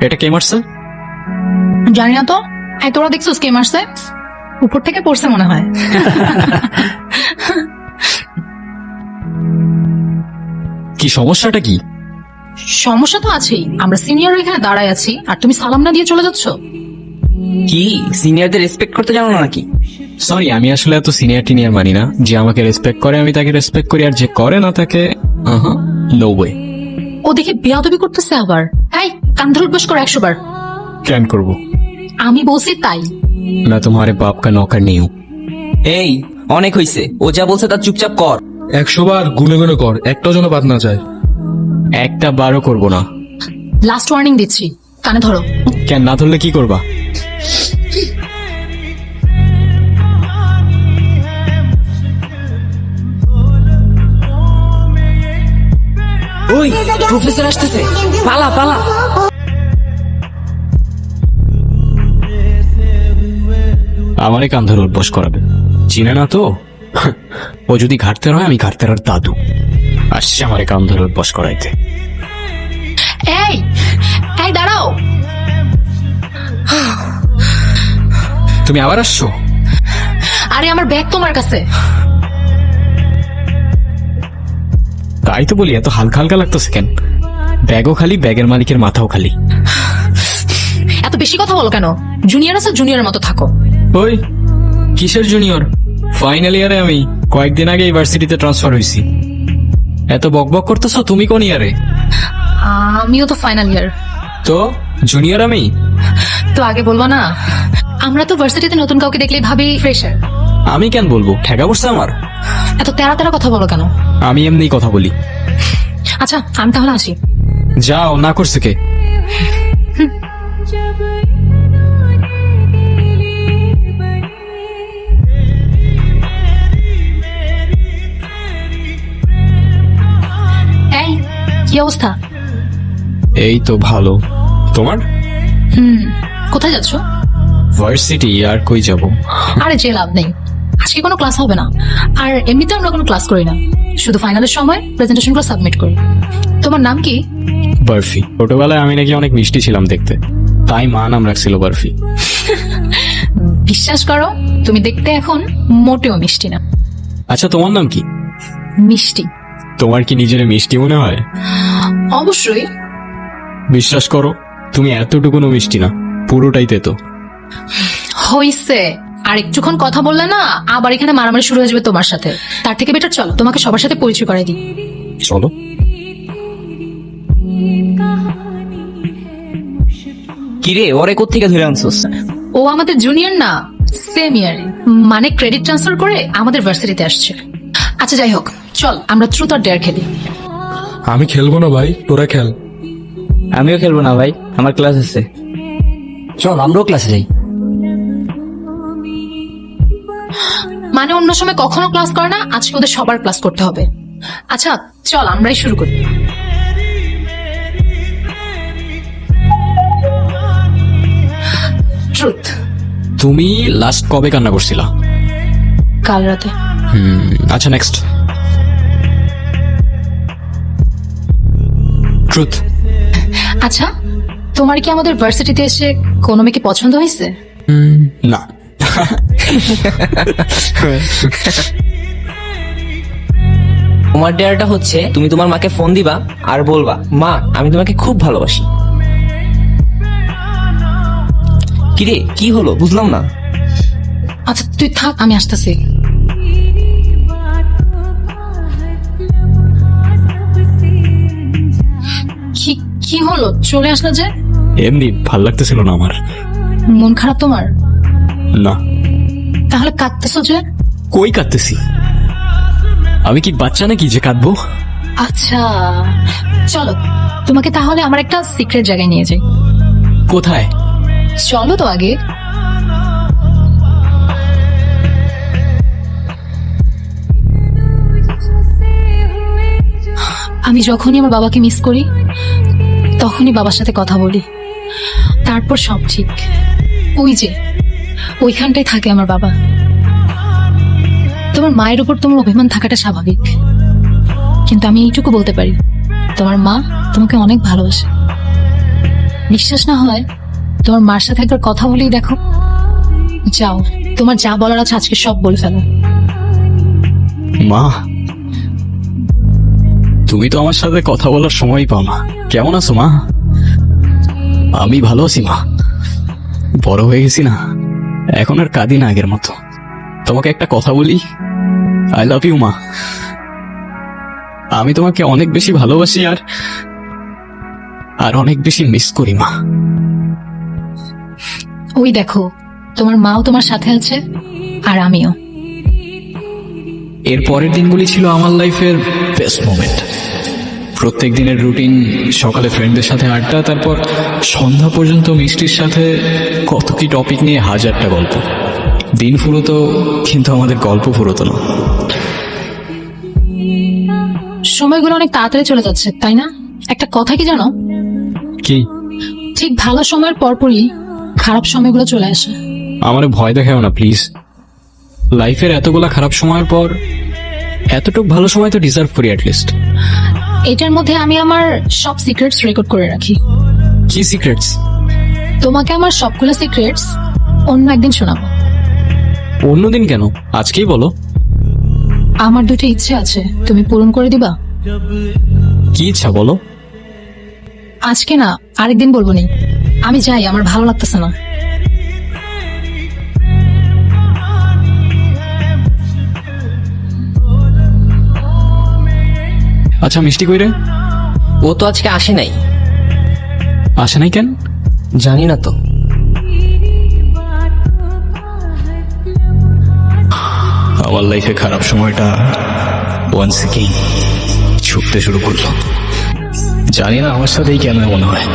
এটা কে মারছে? জানি না তো। এই তোরা দেখছিস কে মারছে? উপর থেকে পড়ছে মনে হয়। কি সমস্যাটা কি? সমস্যা তো আছেই, আমরা সিনিয়র এখানে দাঁড়ায় আছি আর তুমি সালাম না দিয়ে চলে যাচ্ছ। কি সিনিয়রদের রেসপেক্ট করতে জানো না নাকি? সরি, আমি আসলে এত সিনিয়র টিনিয়র মানি না। যে আমাকে রেসপেক্ট করে আমি তাকে রেসপেক্ট করি, আর যে করে না তাকে নো ওয়ে। ও দেখে বেয়াদবি করতেছে আবার। এই কান ধরে উঠবস করো 100 বার। কেন করবো? আমি বলছি তাই। না তোমারে বাপ কা নৌকার নেই। এই অনেক হইছে, ও যা বলছে তা চুপচাপ কর। 100 বার গুনে গুনে কর, একটাও যেন বাদ না যায়। একটা বারও করবো না। লাস্ট ওয়ার্নিং দিচ্ছি, কানে ধরো। কেন না ধরলে কি করবা? ওই প্রফেসর আসতেছে, পালা পালা। আমারে কান ধরে উঠবস করাবে, চিনে না তো? ও যদি ঘাটতে হয়, আমি ঘাটতের আর দাদু আসছে আমারে কান ধরে উঠবস করাইতে। এই এই দাঁড়াও। তুমি আবার আসছো? আরে আমার ব্যাগ তোমার কাছে। তাই তো বলি, এত হালকা হালকা লাগতেছে কেন? ব্যাগও খালি, ব্যাগের মালিকের মাথাও খালি। এত বেশি কথা বলো কেন? জুনিয়র আছে, জুনিয়রের মতো থাকো। ওই কিসের জুনিয়র? ফাইনাল ইয়ারে আমি কয়েকদিন আগে ইউনিভার্সিটিতে ট্রান্সফার হয়েছি। এত বকবক করতেছো, তুমি কোন ইয়ারে? আমিও তো ফাইনাল ইয়ার। তো জুনিয়র আমি? তো আগে বলবো না? আমরা তো ভার্সিটিতে নতুন কাউকে দেখলেই ভাবি ফ্রেশার। আমি কেন বলবো? ঠেকা পড়ছে আমার। এত তেরা তেরা কথা বলো কেন? আমি এমনি কথা বলি। আচ্ছা আমি তাহলে আসি। যাও, না করছে কে? এই কি অবস্থা? এই তো ভালো। তোমার? কোথায় যাচ্ছ? ভার্সিটি। আর কই যাব? আরে যে লাভ নেই, আজকে কোনো ক্লাস হবে না। আর এমনিতে আমরা কোনো ক্লাস করি না, শুধু ফাইনালের সময় প্রেজেন্টেশনগুলো সাবমিট করি। তোমার নাম কি? বরফি। ছোটবেলায় আমি নাকি অনেক মিষ্টি ছিলাম দেখতে, তাই মা নাম রাখছিল বরফি। বিশ্বাস করো, তুমি দেখতে এখন মোটেও মিষ্টি না। আচ্ছা তোমার নাম কি? মিষ্টি। তোমার কি নিজের মিষ্টি মনে হয়? অবশ্যই। বিশ্বাস করো, তুমি এতটুকুনো মিষ্টি না, পুরোটাই তেতো। হইছে, আর একটুক্ষণ কথা বললে না আবার এখানে মারামারি শুরু হয়ে যাবে তোমার সাথে। তার থেকে বেটার চলো তোমাকে সবার সাথে পরিচয় করাই দিই। চলো। কিরে ওরে কোত্থেকে ধরে আনছস? ও আমাদের জুনিয়র না, সেম ইয়ারে, মানে ক্রেডিট ট্রান্সফার করে আমাদের ভার্সিটিতে আসছে। আচ্ছা যাই হোক, চল আমরা ট্রুথ অর ডেয়ার খেলি। আমি খেলবো না ভাই, তোরা খেল। আমিও খেলবো না ভাই, আমার ক্লাস আছে। চল আমরাও ক্লাসে যাই। মানে অন্য সময় কখনো ক্লাস করে না, আজকে ওদের সবার ক্লাস করতে হবে। আচ্ছা চল আমরাই শুরু করি। ট্রুথ। তুমি লাস্ট কবে কান্না করছিলা? কাল রাতে। আচ্ছা নেক্সট। ট্রুথ। আচ্ছা তোমার কি আমাদের ভার্সিটিতে এসে কোনো মেয়েকে পছন্দ হয়েছে? না। তোমার ডেয়ারটা হচ্ছে তুমি তোমার মাকে ফোন দিবা আর বলবা, মা আমি তোমাকে খুব ভালোবাসি। কিরে কি হলো বুঝলাম না। আচ্ছা তুই থাক, আমি আসতেছি। কি কি হলো, চলে আসলো যে? এমনি ভাল লাগতেছিল না আমার। মন খারাপ তোমার? না। তাহলে কাঁদতেছো যে? কই কাঁদতেছি? আমি কি বাচ্চা নাকি যে কাঁদবো? আচ্ছা চলো, তোমাকে তাহলে আমার একটা সিক্রেট জায়গায় নিয়ে যাই। কোথায়? চলো তো আগে। আমি যখনই আমার বাবাকে মিস করি তখনই বাবার সাথে কথা বলি, তারপর সব ঠিক। ওই যে ওইখানটাই থাকে আমার বাবা। তোমার মায়ের উপর তোমার অভিমান থাকাটা স্বাভাবিক, কিন্তু আমি এইটুকু বলতে পারি, তোমার মা তোমাকে অনেক ভালোবাসে। বিশ্বাস না হয় তোমার মার সাথে একবার কথা বলেই দেখো। যাও, তোমার যা বলার আছে আজকে সব বলে ফেলো। মা, তুমি তো আমার সাথে কথা বলার সময়ই পাও না। কেমন আছো মা? আমি ভালো আছি মা। বড় হয়ে গেছি না, এখন আর কাঁদি না আগের মতো। তোমাকে একটা কথা বলি, আই লাভ ইউ মা। আমি তোমাকে অনেক বেশি ভালোবাসি আর অনেক বেশি মিস করি মা। ওই দেখো, তোমার মাও তোমার সাথে আছে আর আমিও। এর পরের দিনগুলি ছিল আমার লাইফের বেস্ট মোমেন্ট। প্রত্যেক দিনের রুটিন, সকালে ফ্রেন্ডদের সাথে আড্ডা, তারপর সন্ধ্যা পর্যন্ত মিষ্টির সাথে কত কি টপিক নিয়ে হাজারটা গল্প। দিন ফুরোতো, কিন্তু আমাদের গল্প ফুরোতো না। সময়গুলো অনেক তাড়াতাড়ি চলে যাচ্ছে, তাই না? একটা কথা কি জানো, কি? ঠিক ভালো সময়ের পরপরই খারাপ সময়গুলো চলে আসে। আমার ভয় দেখাও না প্লিজ। লাইফের এতগুলা খারাপ সময়ের পর এতটুক ভালো সময় তো ডিজার্ভ করি অ্যাটলিস্ট। এটার মধ্যে আমি আমার সব সিক্রেটস রেকর্ড করে রাখি। কি সিক্রেটস? তোমাকে আমার সবগুলো সিক্রেটস অন্য একদিন শোনাবো। অন্যদিন কেন? আজকেই বলো। আমার দুটো ইচ্ছে আছে, তুমি পূরণ করে দিবা? কি ইচ্ছা বলো? আজকে না, আরেকদিন বলবো নি। আমি যাই, আমার ভালো লাগতেছে না। আচ্ছা, মিষ্টি কই রে? ও তো আজকে আসে নাই। আসে নাই কেন? জানি না তো। আমার লাইফে খারাপ সময়টা ওয়ান্স এগেইন ছুটতে শুরু করলো। জানি না আমার সাথেই কেন এমন হয়।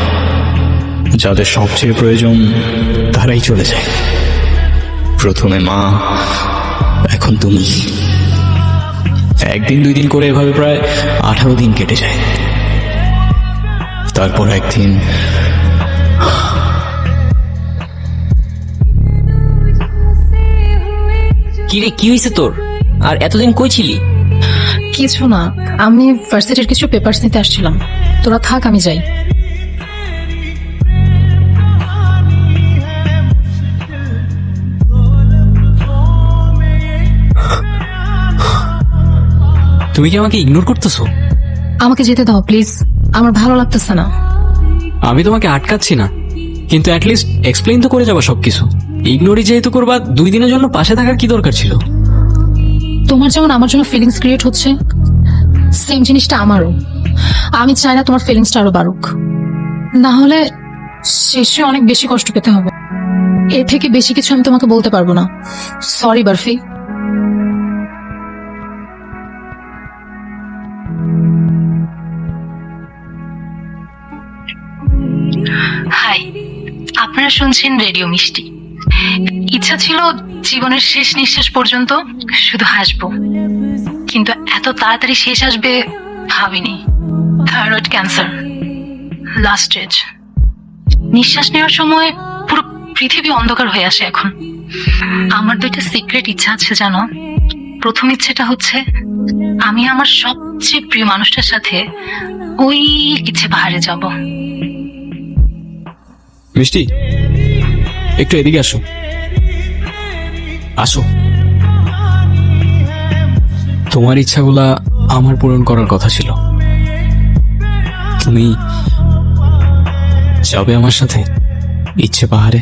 যাদের সবচেয়ে প্রয়োজন তারাই চলে যায়। প্রথমে মা, এখন তুমি। একদিন দুই দিন করে এভাবে প্রায় 18 দিন কেটে যায়। তারপর একদিন কি রে, কি হয়েছে তোর? আর এতদিন কই ছিলি? কিছু না, আমি ভার্সিটির কিছু পেপারস নিতে আসছিলাম। তোরা থাক, আমি যাই। তুমি কি আমাকে ইগনোর করতেছো? আমাকে যেতে দাও প্লিজ, আমার ভালো লাগতেছে না। আমি তোমাকে আটকাচ্ছি না, কিন্তু অ্যাটলিস্ট এক্সপ্লেইন তো করে যাবো সবকিছু। ইগনোরই যেহেতু করবা, 2 দিনের জন্য পাশে থাকার কি দরকার ছিল? তোমার যেমন আমার জন্য ফিলিংস ক্রিয়েট হচ্ছে, সেম জিনিসটা আমারও। আমি চাই না তোমার ফিলিংসটা আরো বাড়ুক, না হলে শেষে অনেক বেশি কষ্ট পেতে হবে। এর থেকে বেশি কিছু আমি তোমাকে বলতে পারবো না। সরি বার্ফি। হাই, আপনারা শুনছেন রেডিও মিষ্টি। ইচ্ছা ছিল জীবনের শেষ নিঃশ্বাস পর্যন্ত শুধু হাসবো, কিন্তু এত তাড়াতাড়ি শেষ আসবে ভাবিনি। Thyroid cancer, last stage. নিঃশ্বাস নেওয়ার সময় পুরো পৃথিবী অন্ধকার হয়ে আসে এখন। আমার 2টা সিক্রেট ইচ্ছা আছে জানো। প্রথম ইচ্ছেটা হচ্ছে আমি আমার সবচেয়ে প্রিয় মানুষটার সাথে ওই ইচ্ছে পাহাড়ে যাব। মিষ্টি, একটু এদিকে আসো। আসো। তোমার ইচ্ছাগুলা আমার পূরণ করার কথা ছিল। তুমি যাবে আমার সাথে ইচ্ছে পাহাড়ে?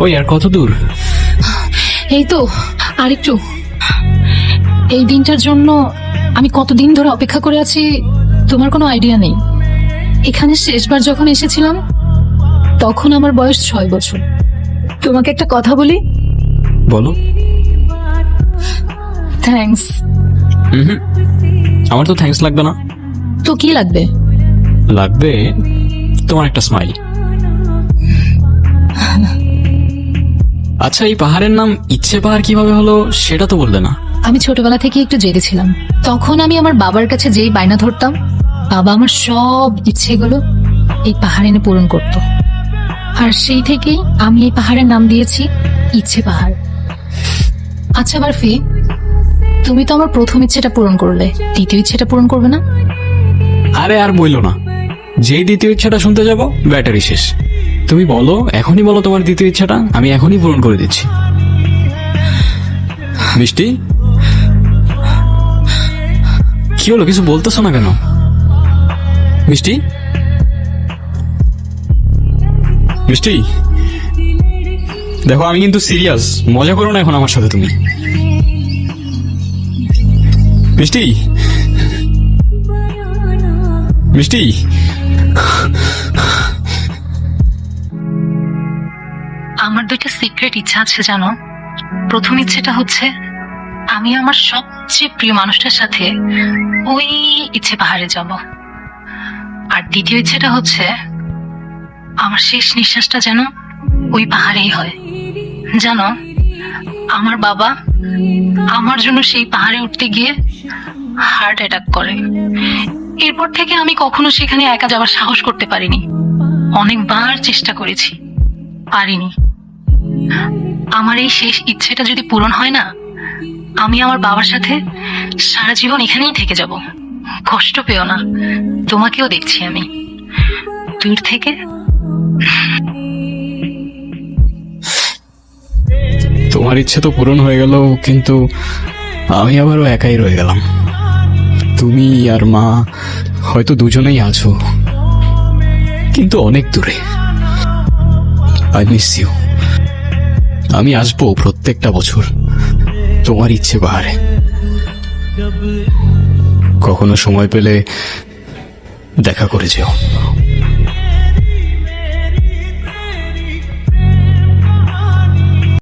ওই আর কত দূর? এই তো আরেকটু। এই দিনটার জন্য আমি কতদিন ধরে অপেক্ষা করে আছি তোমার কোনো আইডিয়া নেই। এখানে শেষবার যখন এসেছিলাম তখন আমার বয়স 6 বছর। তোমাকে একটা কথা বলি? বলো। থ্যাঙ্কস। আমার তো থ্যাঙ্কস লাগবে না। তো কি লাগবে? লাগবে তোমার একটা স্মাইল। আচ্ছা, এই পাহাড়ের নাম ইচ্ছে পাহাড় কিভাবে হলো সেটা তো বললে না। আমি ছোটবেলা থেকে একটু জেগে ছিলাম। তখন আমি আমার বাবার কাছে যেই বায়না ধরতাম, বাবা আমার সব ইচ্ছেগুলো এই পাহাড় এনে পূরণ করত। আর সেই থেকেই আমি এই পাহাড়ের নাম দিয়েছি ইচ্ছে পাহাড়। আচ্ছা বারফি, তুমি তো আমার প্রথম ইচ্ছেটা পূরণ করলে, দ্বিতীয় ইচ্ছেটা পূরণ করবে না? আরে আর বইলো না, যেই দ্বিতীয় ইচ্ছাটা শুনতে যাব ব্যাটারি শেষ। তুমি বলো, এখনই বলো তোমার দ্বিতীয় ইচ্ছাটা, আমি এখনই পূরণ করে দিচ্ছি। মিষ্টি, কি হলো, কিছু বলতেছো না কেন? মিষ্টি, মিষ্টি, দেখো আমি কিন্তু সিরিয়াস, মজা করো না এখন আমার সাথে তুমি। মিষ্টি, মিষ্টি, আমার দুইটা সিক্রেট ইচ্ছা আছে জানো। প্রথম ইচ্ছেটা হচ্ছে আমি আমার সবচেয়ে প্রিয় মানুষটার সাথে ওই ইচ্ছে পাহাড়ে যাব। আর দ্বিতীয় ইচ্ছেটা হচ্ছে আমার শেষ নিঃশ্বাসটা যেন ওই পাহাড়েই হয়। জানো, আমার বাবা আমার জন্য সেই পাহাড়ে উঠতে গিয়ে হার্ট অ্যাটাক করে। এরপর থেকে আমি কখনো সেখানে একা যাওয়ার সাহস করতে পারিনি। অনেকবার চেষ্টা করেছি, পারিনি। আমার এই শেষ ইচ্ছেটা যদি পূরণ হয় না, আমি আমার বাবার সাথে সারা জীবন এখানেই থেকে যাব। কষ্ট পেও না, তোমাকেও দেখছি আমি দূর থেকে। তোমার ইচ্ছে তো পূরণ হয়ে গেল, কিন্তু আমি আবারও একাই রয়ে গেলাম। তুমি আর মা হয়তো দুজনেই আছো, কিন্তু অনেক দূরে। I miss you. আমি আসবো প্রত্যেকটা বছর তোমার ইচ্ছে পাহাড়ে। কখনো সময় পেলে দেখা করে যেও।